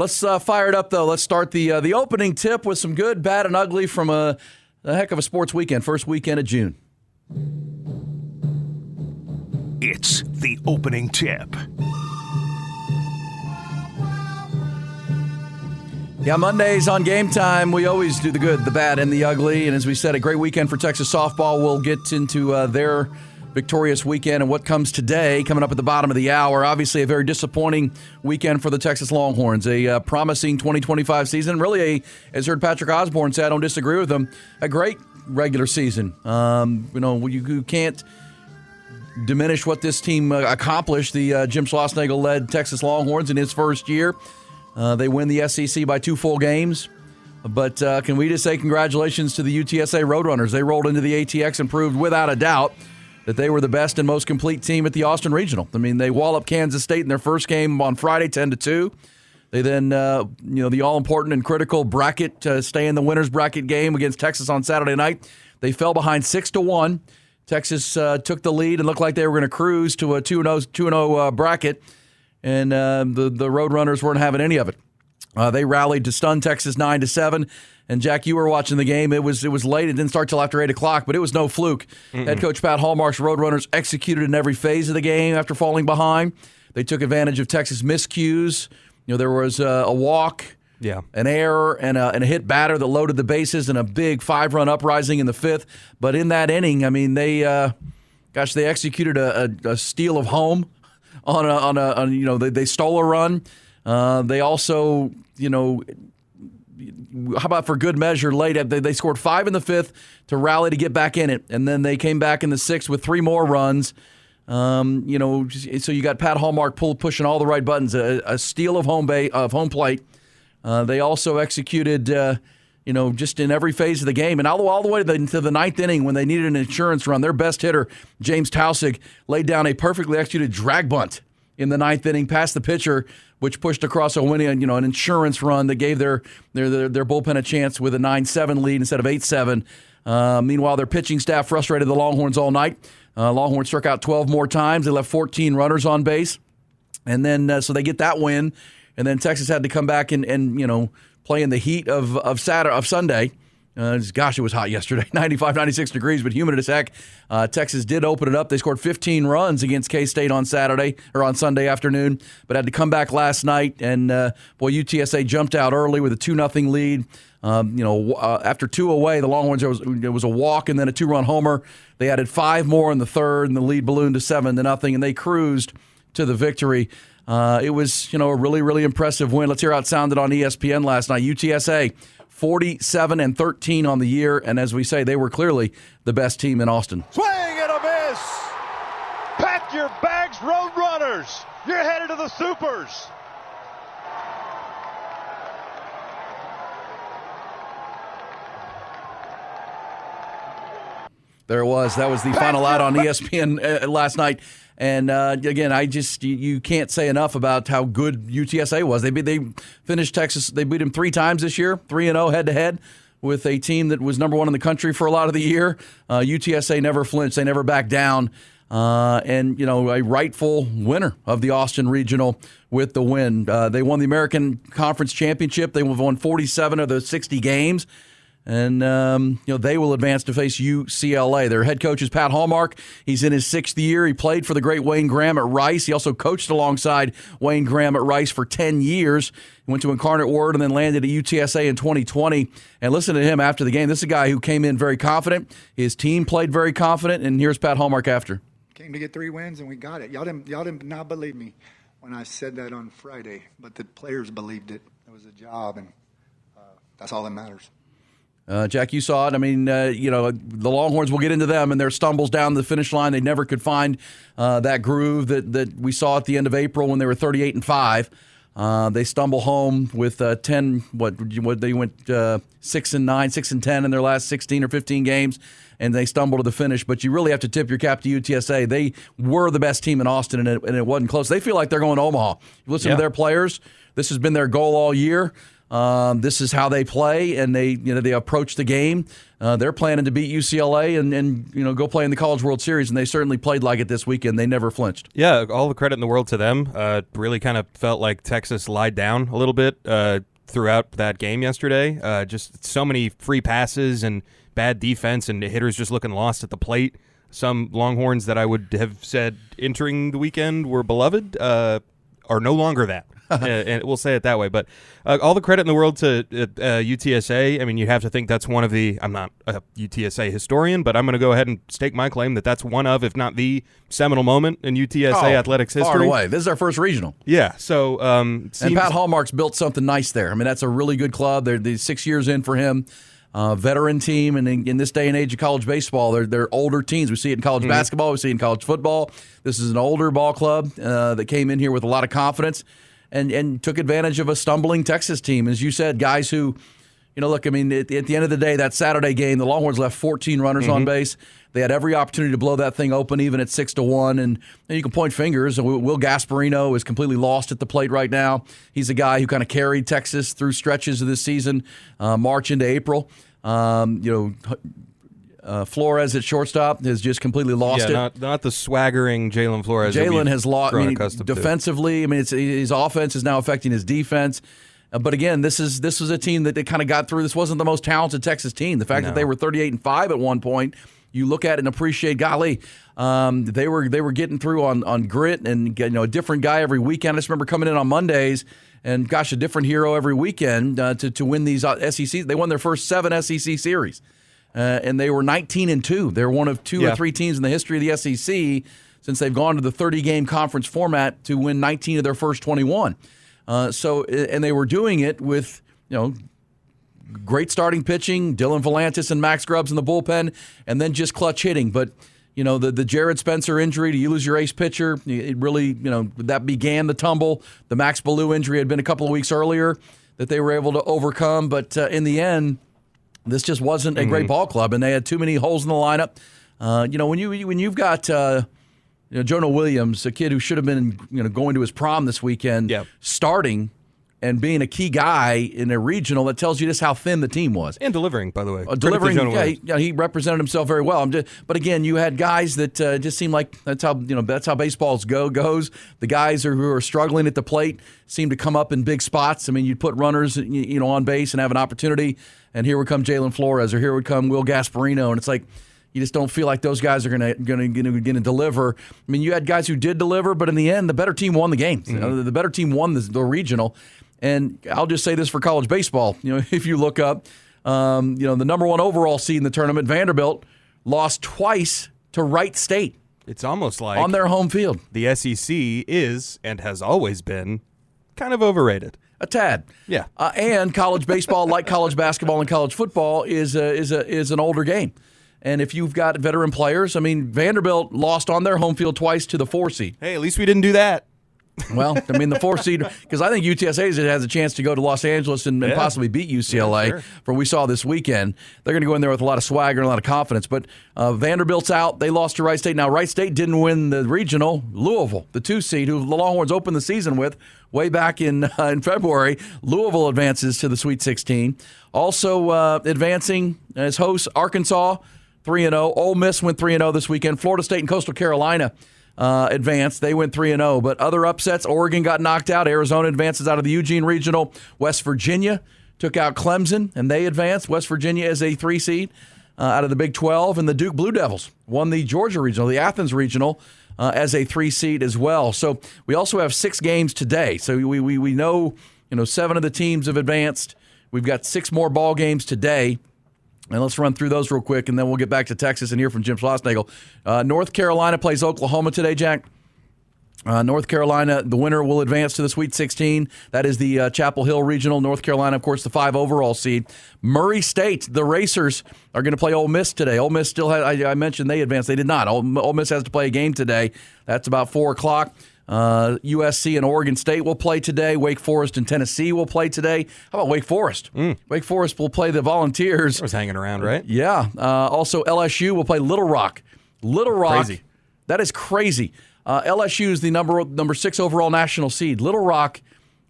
Let's fire it up, though. Let's start the opening tip with some good, bad, and ugly from a heck of a sports weekend. First weekend of June. It's the opening tip. Yeah, Mondays on Game Time, we always do the good, the bad, and the ugly. And as we said, a great weekend for Texas softball. We'll get into their victorious weekend and what comes today, coming up at the bottom of the hour. Obviously, a very disappointing weekend for the Texas Longhorns. A promising 2025 season. Really, as heard Patrick Osborne say, I don't disagree with him, a great regular season. You can't diminish what this team accomplished. The Jim Schlossnagle-led Texas Longhorns in his first year. They win the SEC by 2 full games. But can we just say congratulations to the UTSA Roadrunners? They rolled into the ATX and proved without a doubt that they were the best and most complete team at the Austin Regional. I mean, they walloped Kansas State in their first game on Friday, 10-2. They then, the all-important and critical bracket, stay in the winner's bracket game against Texas on Saturday night. They fell behind 6-1. Texas took the lead and looked like they were going to cruise to a 2-0 bracket, and the Roadrunners weren't having any of it. They rallied to stun Texas 9-7. And, Jack, you were watching the game. It was late. It didn't start till after 8 o'clock, but it was no fluke. Head coach Pat Hallmark's Roadrunners executed in every phase of the game after falling behind. They took advantage of Texas miscues. There was a walk, an error, and a hit batter that loaded the bases, and a big 5-run uprising in the 5th. But in that inning, I mean, they executed a steal of home they stole a run. They also, how about for good measure late? They scored 5 in the 5th to rally to get back in it, and then they came back in the 6th with 3 more runs. So you got Pat Hallmark pushing all the right buttons. A steal of home plate. They also executed, just in every phase of the game, and all the way to the 9th inning when they needed an insurance run. Their best hitter, James Tausig, laid down a perfectly executed drag bunt in the 9th inning past the pitcher, which pushed across a winning, an insurance run that gave their bullpen a chance with a 9-7 lead instead of 8-7. Meanwhile, their pitching staff frustrated the Longhorns all night. Longhorns struck out 12 more times. They left 14 runners on base. And then so they get that win. And then Texas had to come back and play in the heat of Sunday. It was hot yesterday, 95, 96 degrees, but humid as heck. Texas did open it up. They scored 15 runs against K-State on Sunday afternoon, but had to come back last night. And, UTSA jumped out early with a 2-0 lead. After 2 away, the Longhorns, there was a walk and then a 2-run homer. They added 5 more in the 3rd, and the lead ballooned to 7-0, and they cruised to the victory. It was, a really, really impressive win. Let's hear how it sounded on ESPN last night. UTSA 47-13 on the year, and as we say, they were clearly the best team in Austin. Swing and a miss! Pack your bags, Roadrunners! You're headed to the Supers! There it was. That was the final out on ESPN last night. And again, you can't say enough about how good UTSA was. They finished Texas. They beat them 3 times this year, 3-0 head-to-head with a team that was number 1 in the country for a lot of the year. UTSA never flinched. They never backed down. A rightful winner of the Austin Regional with the win. They won the American Conference Championship. They won 47 of the 60 games. And, they will advance to face UCLA. Their head coach is Pat Hallmark. He's in his 6th year. He played for the great Wayne Graham at Rice. He also coached alongside Wayne Graham at Rice for 10 years. He went to Incarnate Word and then landed at UTSA in 2020. And listen to him after the game. This is a guy who came in very confident. His team played very confident. And here's Pat Hallmark after. Came to get 3 wins, and we got it. Y'all didn't not believe me when I said that on Friday, but the players believed it. It was a job, and that's all that matters. Jack, you saw it. I mean, the Longhorns, will get into them and their stumbles down the finish line. They never could find that groove that we saw at the end of April when they were 38-5. They stumble home with 10. They went 6-9, 6-10 in their last 16 or 15 games, and they stumbled to the finish. But you really have to tip your cap to UTSA. They were the best team in Austin, and it wasn't close. They feel like they're going to Omaha. You listen to their players. This has been their goal all year. This is how they play, and they approach the game. They're planning to beat UCLA and go play in the College World Series, and they certainly played like it this weekend. They never flinched. Yeah, all the credit in the world to them. Really kind of felt like Texas lied down a little bit throughout that game yesterday. Just so many free passes and bad defense, and hitters just looking lost at the plate. Some Longhorns that I would have said entering the weekend were beloved are no longer that. And we'll say it that way. But all the credit in the world to UTSA. I mean, you have to think that's one of the – I'm not a UTSA historian, but I'm going to go ahead and stake my claim that that's one of, if not the seminal moment in UTSA athletics history. Far away. This is our first regional. Yeah. So and Pat Hallmark's built something nice there. I mean, that's a really good club. They're 6 years in for him. Veteran team, and in this day and age of college baseball, they're older teams. We see it in college basketball. We see it in college football. This is an older ball club that came in here with a lot of confidence and took advantage of a stumbling Texas team. As you said, guys who, look, I mean, at the end of the day, that Saturday game, the Longhorns left 14 runners on base. They had every opportunity to blow that thing open, even at 6-1. And you can point fingers. Will Gasparino is completely lost at the plate right now. He's a guy who kind of carried Texas through stretches of this season, March into April. Flores at shortstop has just completely lost it. Not the swaggering Jalen Flores. Jalen has lost defensively. I mean, his offense is now affecting his defense. But again, this was a team that kind of got through. This wasn't the most talented Texas team. The fact that they were 38-5 at one point, you look at it and appreciate. Golly, they were getting through on grit and a different guy every weekend. I just remember coming in on Mondays. And, gosh, a different hero every weekend to win these SEC. They won their first 7 SEC series, and they were 19-2. They're one of 2 or 3 teams in the history of the SEC since they've gone to the 30-game conference format to win 19 of their first 21. And they were doing it with, great starting pitching, Dylan Volantis and Max Grubbs in the bullpen, and then just clutch hitting. But the Jared Spencer injury, you lose your ace pitcher, it really, that began the tumble. The Max Ballou injury had been a couple of weeks earlier that they were able to overcome. But in the end, this just wasn't a great ball club, and they had too many holes in the lineup. When you've got Jonah Williams, a kid who should have been going to his prom this weekend, starting and being a key guy in a regional, that tells you just how thin the team was. And delivering, by the way. He represented himself very well. But again, you had guys that just seemed like that's how baseball goes. The guys who are struggling at the plate seem to come up in big spots. I mean, you'd put runners on base and have an opportunity, and here would come Jalen Flores, or here would come Will Gasparino, and it's like you just don't feel like those guys are going to deliver. I mean, you had guys who did deliver, but in the end, the better team won the game. The better team won the regional. And I'll just say this for college baseball. If you look up, the number 1 overall seed in the tournament, Vanderbilt, lost twice to Wright State. It's almost like on their home field. The SEC is and has always been kind of overrated. A tad. Yeah. And college baseball, like college basketball and college football, is an older game. And if you've got veteran players, I mean, Vanderbilt lost on their home field twice to the 4 seed. Hey, at least we didn't do that. Well, I mean, the 4 seed, because I think UTSA has a chance to go to Los Angeles and possibly beat UCLA from what we saw this weekend. They're going to go in there with a lot of swagger and a lot of confidence. But Vanderbilt's out. They lost to Wright State. Now, Wright State didn't win the regional. Louisville, the 2 seed, who the Longhorns opened the season with way back in February. Louisville advances to the Sweet 16. Also advancing as hosts, Arkansas, 3-0. Ole Miss went 3-0 this weekend. Florida State and Coastal Carolina advanced. They went 3-0. But other upsets, Oregon got knocked out. Arizona advances out of the Eugene Regional. West Virginia took out Clemson, and they advanced. West Virginia is a 3 seed out of the Big 12. And the Duke Blue Devils won the Georgia Regional, the Athens Regional, as a 3 seed as well. So we also have 6 games today. So we know 7 of the teams have advanced. We've got 6 more ball games today. And let's run through those real quick, and then we'll get back to Texas and hear from Jim Schlossnagle. North Carolina plays Oklahoma today, Jack. North Carolina, the winner will advance to the Sweet 16. That is the Chapel Hill Regional. North Carolina, of course, the 5 overall seed. Murray State, the Racers, are going to play Ole Miss today. Ole Miss still has, I mentioned they advanced. They did not. Ole Miss has to play a game today. That's about 4 o'clock. USC and Oregon State will play today. Wake Forest and Tennessee will play today. How about Wake Forest? Wake Forest will play the Volunteers. I was hanging around, right? Yeah. Also, LSU will play Little Rock. Little Rock. Crazy. That is crazy. LSU is the number 6 overall national seed. Little Rock,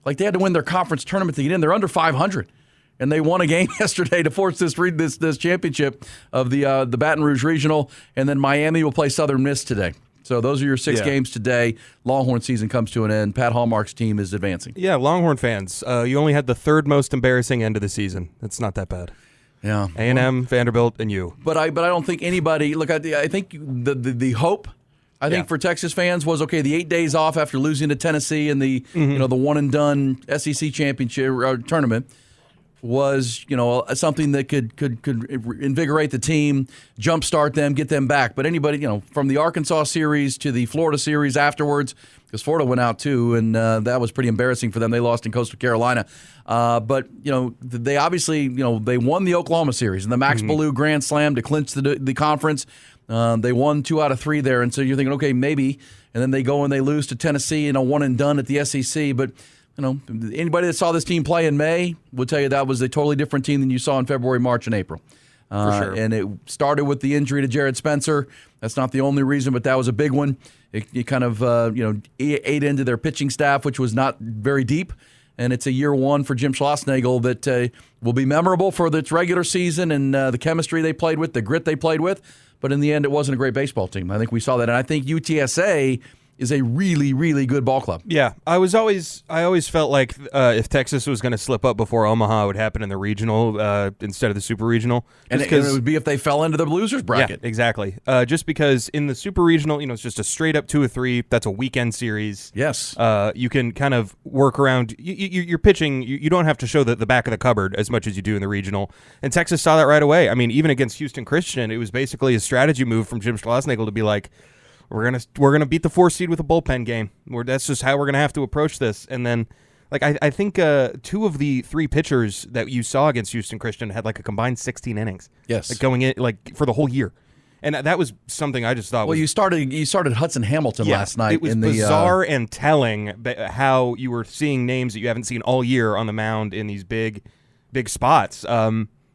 Like they had to win their conference tournament to get in. They're under 500. And they won a game yesterday to force this championship of the Baton Rouge Regional. And then Miami will play Southern Miss today. So those are your 6 games today. Longhorn season comes to an end. Pat Hallmark's team is advancing. Yeah, Longhorn fans, you only had the 3rd most embarrassing end of the season. It's not that bad. Yeah, A&M, Vanderbilt, and you. But I don't think anybody. Look, I think the hope. I think for Texas fans was okay. The 8 days off after losing to Tennessee in the the one and done SEC championship tournament was something that could invigorate the team, jumpstart them, get them back. But anybody from the Arkansas series to the Florida series afterwards, because Florida went out too, and that was pretty embarrassing for them. They lost in Coastal Carolina, but they obviously they won the Oklahoma series and the Max Ballou Grand Slam to clinch the conference. They won 2 out of 3 there, and so you're thinking, okay, maybe. And then they go and they lose to Tennessee, one and done at the SEC, but. Anybody that saw this team play in May would tell you that was a totally different team than you saw in February, March, and April. For sure. And it started with the injury to Jared Spencer. That's not the only reason, but that was a big one. It kind of ate into their pitching staff, which was not very deep. And it's a year 1 for Jim Schlossnagle that will be memorable for its regular season and the chemistry they played with, the grit they played with. But in the end, it wasn't a great baseball team. I think we saw that. And I think UTSA is a really, really good ball club. Yeah, I always felt like if Texas was going to slip up before Omaha, it would happen in the regional instead of the super regional. And it would be if they fell into the losers bracket. Yeah, exactly. Just because in the super regional, it's just a straight up 2 or 3. That's a weekend series. Yes. You can kind of work around. You're pitching. You don't have to show the back of the cupboard as much as you do in the regional. And Texas saw that right away. I mean, even against Houston Christian, it was basically a strategy move from Jim Schlossnagle to be like, We're gonna beat the 4 seed with a bullpen game. That's just how we're gonna have to approach this. And then, I think 2 of the 3 pitchers that you saw against Houston Christian had a combined 16 innings. Yes, going in for the whole year, and that was something I just thought. Well, you started Hudson Hamilton last night. It was bizarre and telling how you were seeing names that you haven't seen all year on the mound in these big spots.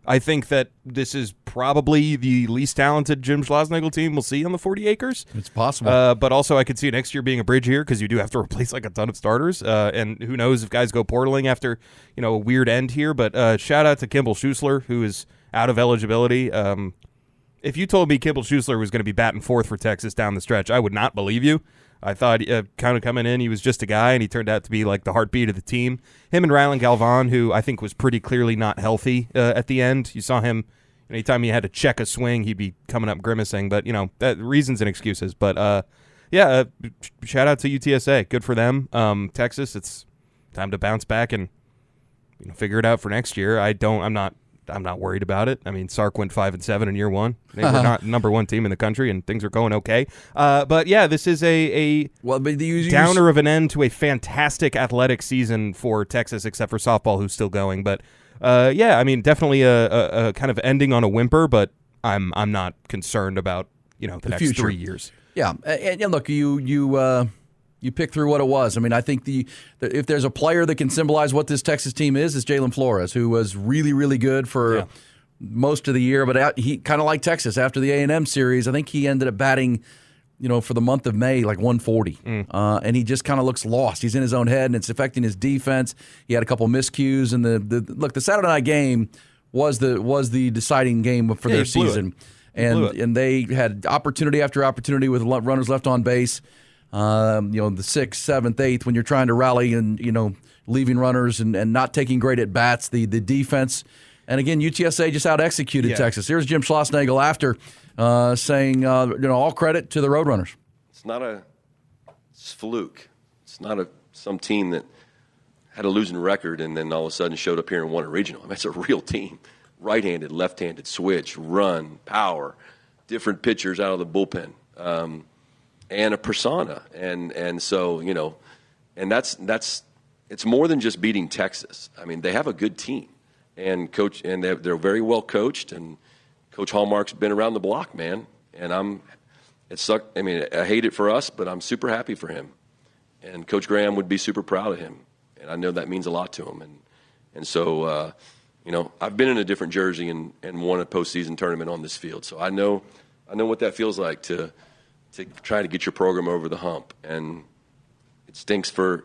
I think that this is probably the least talented Jim Schlossnagle team we'll see on the 40 acres. It's possible. But also I could see next year being a bridge year because you do have to replace a ton of starters. And who knows if guys go portaling after a weird end here. But shout out to Kimball Schuessler, who is out of eligibility. If you told me Kimball Schuessler was going to be batting 4th for Texas down the stretch, I would not believe you. I thought kind of coming in, he was just a guy, and he turned out to be the heartbeat of the team. Him and Rylan Galvan, who I think was pretty clearly not healthy at the end. You saw him, anytime he had to check a swing, he'd be coming up grimacing. But, reasons and excuses. But, shout out to UTSA. Good for them. Texas, it's time to bounce back and figure it out for next year. I'm not worried about it. I mean, Sark went 5-7 in year 1. They were not number 1 team in the country, and things are going okay. But yeah, this is a downer of an end to a fantastic athletic season for Texas, except for softball, who's still going. But definitely a kind of ending on a whimper. But I'm not concerned about the next future. 3 years. Yeah, and look, you pick through what it was. I mean, I think if there's a player that can symbolize what this Texas team is, it's Jalen Flores, who was really, really good for most of the year. But he kind of like Texas after the A&M series. I think he ended up batting, for the month of May, 140. And he just kind of looks lost. He's in his own head, and it's affecting his defense. He had a couple miscues. And the Saturday night game was the deciding game for their season. And they had opportunity after opportunity with runners left on base. The 6th, 7th, 8th, when you're trying to rally and, leaving runners and not taking great at bats, the defense. And again, UTSA just out-executed Texas. Here's Jim Schlossnagle after saying, all credit to the Roadrunners. It's not a fluke. It's not some team that had a losing record and then all of a sudden showed up here and won a regional. I mean, it's a real team. Right-handed, left-handed, switch, run, power, different pitchers out of the bullpen. And a persona, and so and that's it's more than just beating Texas. I mean, they have a good team, and they're very well coached, and Coach Hallmark's been around the block, man. And I mean, I hate it for us, but I'm super happy for him, and Coach Graham would be super proud of him, and I know that means a lot to him, and so I've been in a different jersey and won a postseason tournament on this field, so I know what that feels like to try to get your program over the hump. And it stinks for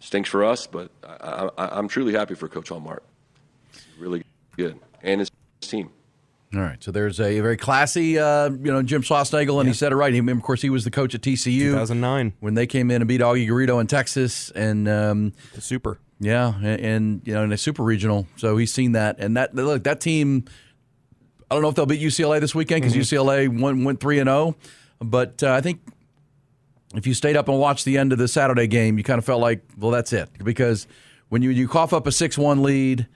Stinks for us, but I'm truly happy for Coach Hallmark. Really good, and his team. All right, so there's a very classy, Jim Schlossnagle, and he said it right. Of course, he was the coach at TCU 2009 when they came in and beat Augie Garrido in Texas, and the Super. Yeah, and in a Super Regional, so he's seen that. And that team, I don't know if they'll beat UCLA this weekend because UCLA went 3-0, but I think if you stayed up and watched the end of the Saturday game, you kind of felt like, well, that's it, because when you cough up a 6-1 lead,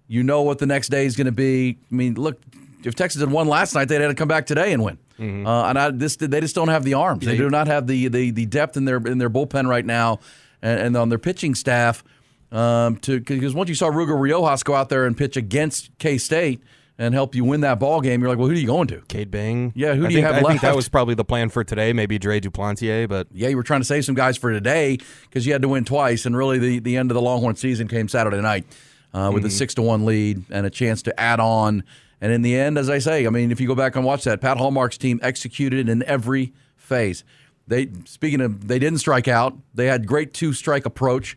you know what the next day is going to be. I mean, look. If Texas had won last night, they'd had to come back today and win. They just don't have the arms. They do not have the depth in their bullpen right now, and on their pitching staff. Because once you saw Ruger Riojas go out there and pitch against K-State and help you win that ball game, you're like, well, who are you going to? Cade Bing. Yeah, who do you have left? I think that was probably the plan for today. Maybe Dre Duplantier, but yeah, you were trying to save some guys for today because you had to win twice, and really the end of the Longhorn season came Saturday night with a 6-1 lead and a chance to add on. And in the end, as I say, I mean, if you go back and watch that, Pat Hallmark's team executed in every phase. They didn't strike out. They had great two-strike approach.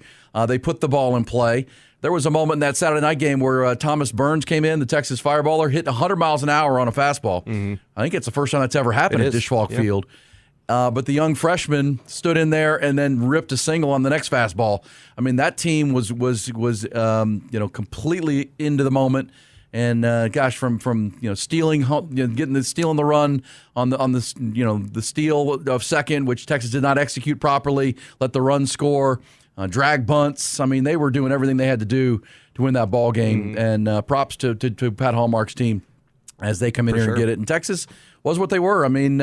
They put the ball in play. There was a moment in that Saturday night game where Thomas Burns came in, the Texas Fireballer, hit 100 miles an hour on a fastball. I think it's the first time that's ever happened at Disch-Falk Field. But the young freshman stood in there and then ripped a single on the next fastball. I mean, that team was completely into the moment. And from stealing, stealing the run on the steal of second, which Texas did not execute properly, let the run score, drag bunts. I mean, they were doing everything they had to do to win that ball game. And props to Pat Hallmark's team as they come in here and get it. And Texas was what they were. I mean,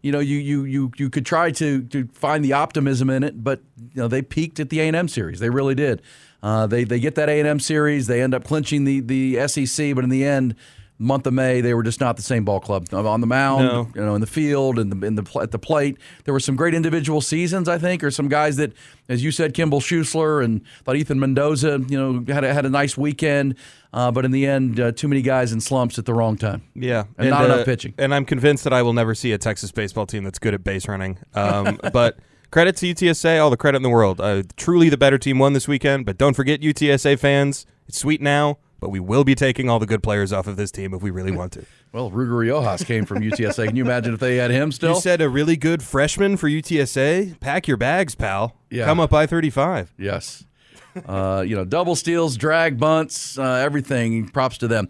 you could try to find the optimism in it, but they peaked at the A&M series. They really did. They get that A&M series. They end up clinching the SEC, but in the end, month of May, they were just not the same ball club on the mound, in the field, and at the plate. There were some great individual seasons, I think, or some guys that, as you said, Kimball Schusler and thought Ethan Mendoza, had a nice weekend. But in the end, too many guys in slumps at the wrong time. Yeah, and not enough pitching. And I'm convinced that I will never see a Texas baseball team that's good at base running. But credit to UTSA, all the credit in the world. Truly the better team won this weekend, but don't forget, UTSA fans, it's sweet now, but we will be taking all the good players off of this team if we really want to. Well, Ruger Riojas came from UTSA. Can you imagine if they had him still? You said a really good freshman for UTSA? Pack your bags, pal. Yeah. Come up I-35. Yes. Double steals, drag bunts, everything. Props to them.